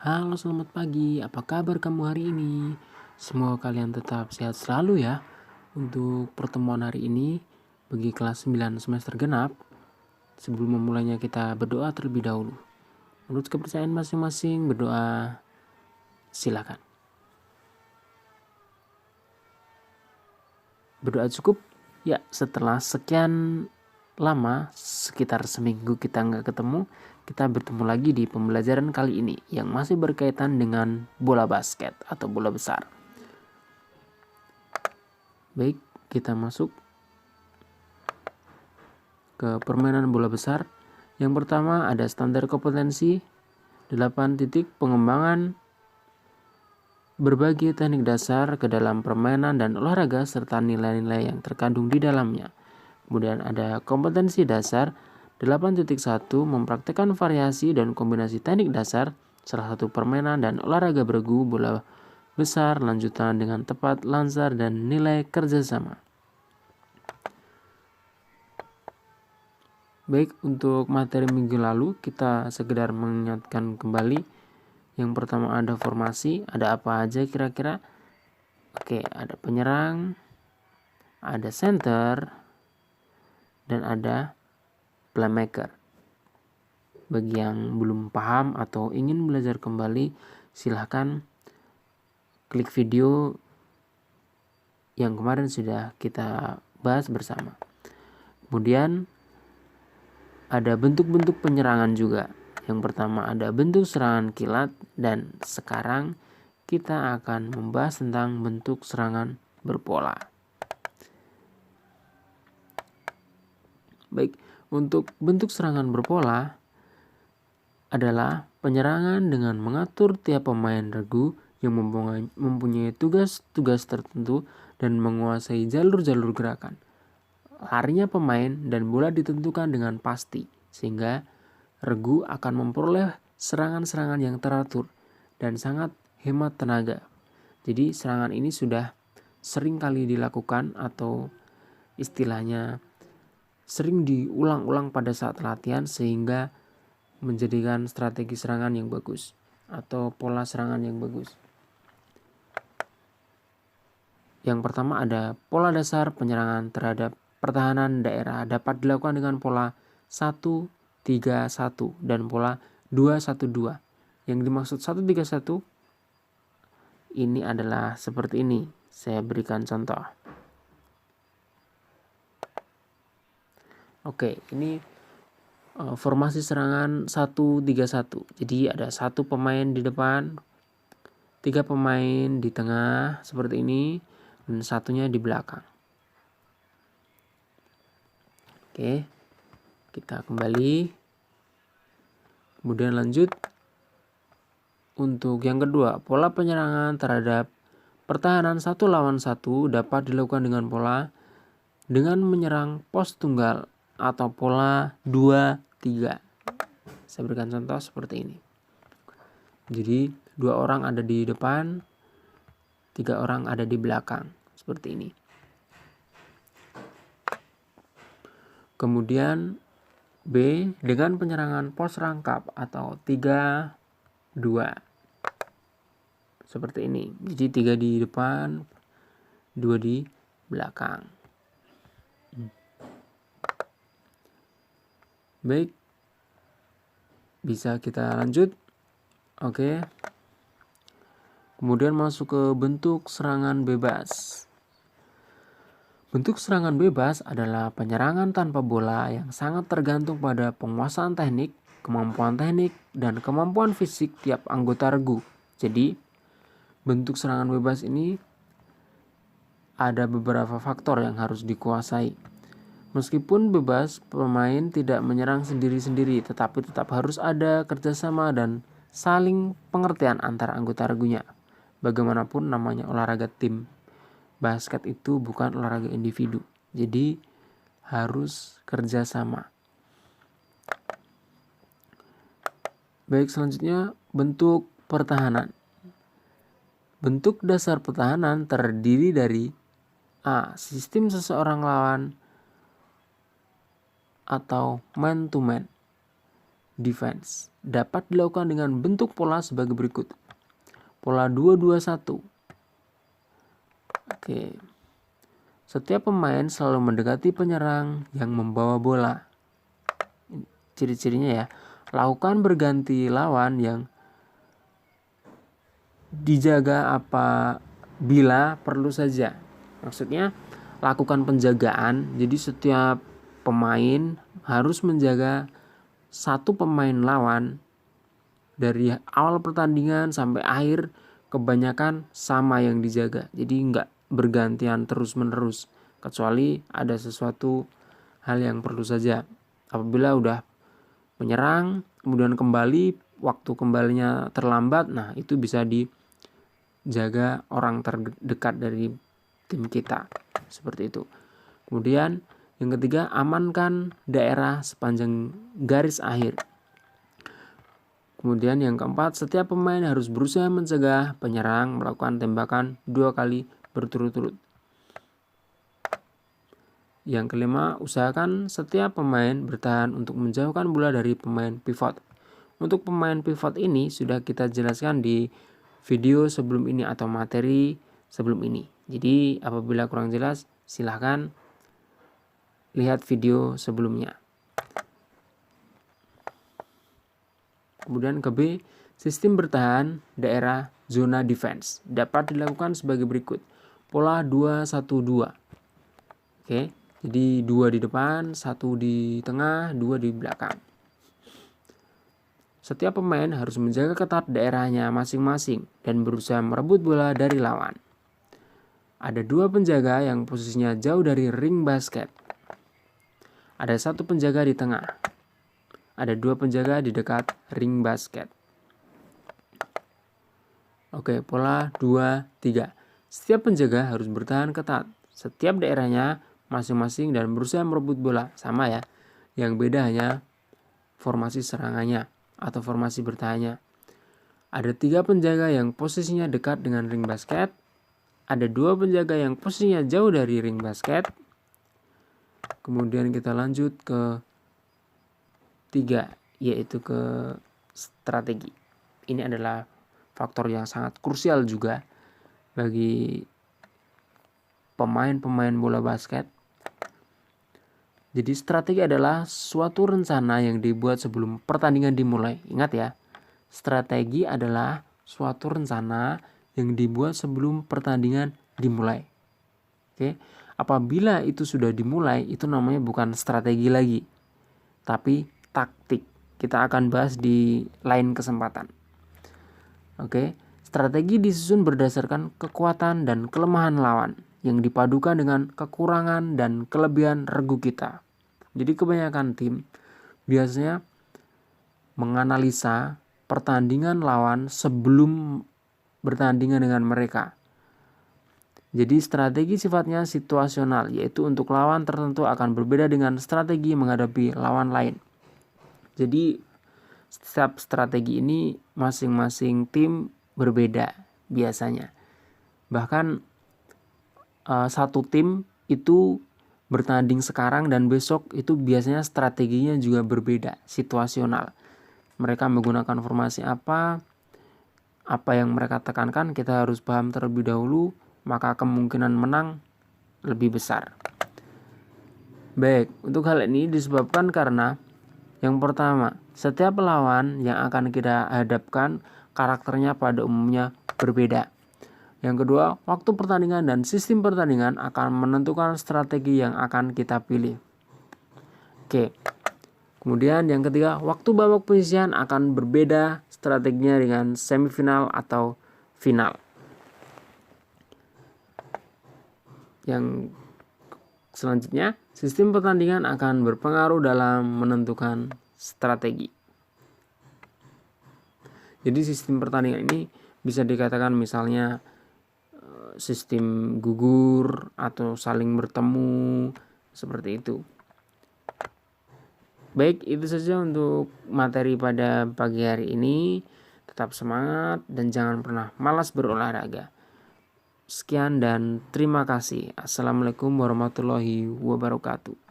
Halo, selamat pagi. Apa kabar kamu hari ini? Semoga kalian tetap sehat selalu ya. Untuk pertemuan hari ini bagi kelas 9 semester genap, sebelum memulainya kita berdoa terlebih dahulu. Menurut kepercayaan masing-masing, berdoa silakan. Berdoa cukup? Ya, setelah sekian lama, sekitar seminggu kita nggak ketemu, kita bertemu lagi di pembelajaran kali ini yang masih berkaitan dengan bola basket atau bola besar. Baik, kita masuk ke permainan bola besar. Yang pertama ada standar kompetensi, 8 titik pengembangan berbagai teknik dasar ke dalam permainan dan olahraga serta nilai-nilai yang terkandung di dalamnya. Kemudian ada kompetensi dasar 8.1 mempraktikkan variasi dan kombinasi teknik dasar salah satu permainan dan olahraga bergu bola besar lanjutan dengan tepat, lancar, dan nilai kerjasama. Baik, untuk materi minggu lalu kita sekedar mengingatkan kembali. Yang pertama ada formasi, ada apa aja kira-kira? Oke, ada penyerang, ada center, dan ada playmaker. Bagi yang belum paham atau ingin belajar kembali, silahkan klik video yang kemarin sudah kita bahas bersama. Kemudian ada bentuk-bentuk penyerangan juga. Yang pertama ada bentuk serangan kilat, dan sekarang kita akan membahas tentang bentuk serangan berpola. Baik, untuk bentuk serangan berpola adalah penyerangan dengan mengatur tiap pemain regu yang mempunyai tugas-tugas tertentu dan menguasai jalur-jalur gerakan. Larinya pemain dan bola ditentukan dengan pasti, sehingga regu akan memperoleh serangan-serangan yang teratur dan sangat hemat tenaga. Jadi serangan ini sudah sering kali dilakukan atau istilahnya sering diulang-ulang pada saat latihan sehingga menjadikan strategi serangan yang bagus atau pola serangan yang bagus. Yang pertama ada pola dasar penyerangan terhadap pertahanan daerah dapat dilakukan dengan pola 1-3-1 dan pola 2-1-2. Yang dimaksud 1-3-1 ini adalah seperti ini. Saya berikan contoh. Oke, ini formasi serangan 1-3-1. Jadi ada satu pemain di depan, 3 pemain di tengah seperti ini, dan satunya di belakang. Oke, kita kembali. Kemudian lanjut. Untuk yang kedua, pola penyerangan terhadap pertahanan 1 lawan 1 dapat dilakukan dengan pola dengan menyerang pos tunggal atau pola 2-3. Saya berikan contoh seperti ini. Jadi 2 orang ada di depan, 3 orang ada di belakang, seperti ini. Kemudian B dengan penyerangan pos rangkap atau 3-2. Seperti ini. Jadi 3 di depan, 2 di belakang. Baik. Bisa kita lanjut. Oke. Kemudian masuk ke bentuk serangan bebas. Bentuk serangan bebas adalah penyerangan tanpa bola yang sangat tergantung pada penguasaan teknik, kemampuan teknik, dan kemampuan fisik tiap anggota regu. Jadi, bentuk serangan bebas ini ada beberapa faktor yang harus dikuasai. Meskipun bebas, pemain tidak menyerang sendiri-sendiri, tetapi tetap harus ada kerjasama dan saling pengertian antara anggota regunya. Bagaimanapun namanya olahraga tim. Basket itu bukan olahraga individu, jadi harus kerjasama. Baik, selanjutnya bentuk pertahanan. Bentuk dasar pertahanan terdiri dari A. Sistem seseorang lawan atau man to man. defense dapat dilakukan dengan bentuk pola sebagai berikut. Pola 2-2-1. Oke. Setiap pemain selalu mendekati penyerang yang membawa bola. Ciri-cirinya ya, lakukan berganti lawan yang dijaga apabila perlu saja. Maksudnya lakukan penjagaan, jadi setiap pemain harus menjaga satu pemain lawan dari awal pertandingan sampai akhir, kebanyakan sama yang dijaga. Jadi enggak bergantian terus-menerus, kecuali ada sesuatu hal yang perlu saja. Apabila udah menyerang, kemudian kembali, waktu kembalinya terlambat, nah itu bisa dijaga orang terdekat dari tim kita. Seperti itu. Kemudian yang ketiga, amankan daerah sepanjang garis akhir. Kemudian yang keempat, setiap pemain harus berusaha mencegah penyerang melakukan tembakan 2 kali berturut-turut. Yang kelima, usahakan setiap pemain bertahan untuk menjauhkan bola dari pemain pivot. Untuk pemain pivot ini sudah kita jelaskan di video sebelum ini atau materi sebelum ini. Jadi apabila kurang jelas, silahkan lihat video sebelumnya. Kemudian ke B, sistem bertahan daerah zona defense dapat dilakukan sebagai berikut. Pola 2-1-2. Oke, jadi 2 di depan, 1 di tengah, 2 di belakang. Setiap pemain harus menjaga ketat daerahnya masing-masing dan berusaha merebut bola dari lawan. Ada 2 penjaga yang posisinya jauh dari ring basket. Ada 1 penjaga di tengah. Ada 2 penjaga di dekat ring basket. Oke, pola 2-3. Setiap penjaga harus bertahan ketat setiap daerahnya masing-masing dan berusaha merebut bola. Sama ya. Yang beda hanya formasi serangannya atau formasi bertahannya. Ada 3 penjaga yang posisinya dekat dengan ring basket. Ada 2 penjaga yang posisinya jauh dari ring basket. Kemudian kita lanjut ke 3, yaitu ke strategi. Ini adalah faktor yang sangat krusial juga bagi pemain-pemain bola basket. Jadi strategi adalah suatu rencana yang dibuat sebelum pertandingan dimulai. Ingat ya, strategi adalah suatu rencana yang dibuat sebelum pertandingan dimulai. Oke, apabila itu sudah dimulai, itu namanya bukan strategi lagi, tapi taktik. Kita akan bahas di lain kesempatan. Oke, strategi disusun berdasarkan kekuatan dan kelemahan lawan yang dipadukan dengan kekurangan dan kelebihan regu kita. Jadi kebanyakan tim biasanya menganalisa pertandingan lawan sebelum bertandingan dengan mereka. Jadi strategi sifatnya situasional, yaitu untuk lawan tertentu akan berbeda dengan strategi menghadapi lawan lain. Jadi setiap strategi ini masing-masing tim berbeda biasanya. Bahkan satu tim itu bertanding sekarang dan besok itu biasanya strateginya juga berbeda, situasional. Mereka menggunakan formasi apa yang mereka tekankan kita harus paham terlebih dahulu, maka kemungkinan menang lebih besar. Baik, untuk hal ini disebabkan karena yang pertama, setiap lawan yang akan kita hadapkan karakternya pada umumnya berbeda. Yang kedua, waktu pertandingan dan sistem pertandingan akan menentukan strategi yang akan kita pilih. Oke. Kemudian yang ketiga, waktu babak penyisihan akan berbeda strateginya dengan semifinal atau final. Yang selanjutnya, sistem pertandingan akan berpengaruh dalam menentukan strategi. Jadi sistem pertandingan ini bisa dikatakan misalnya sistem gugur atau saling bertemu, seperti itu. Baik, itu saja untuk materi pada pagi hari ini. Tetap semangat dan jangan pernah malas berolahraga. Sekian dan terima kasih. Assalamualaikum warahmatullahi wabarakatuh.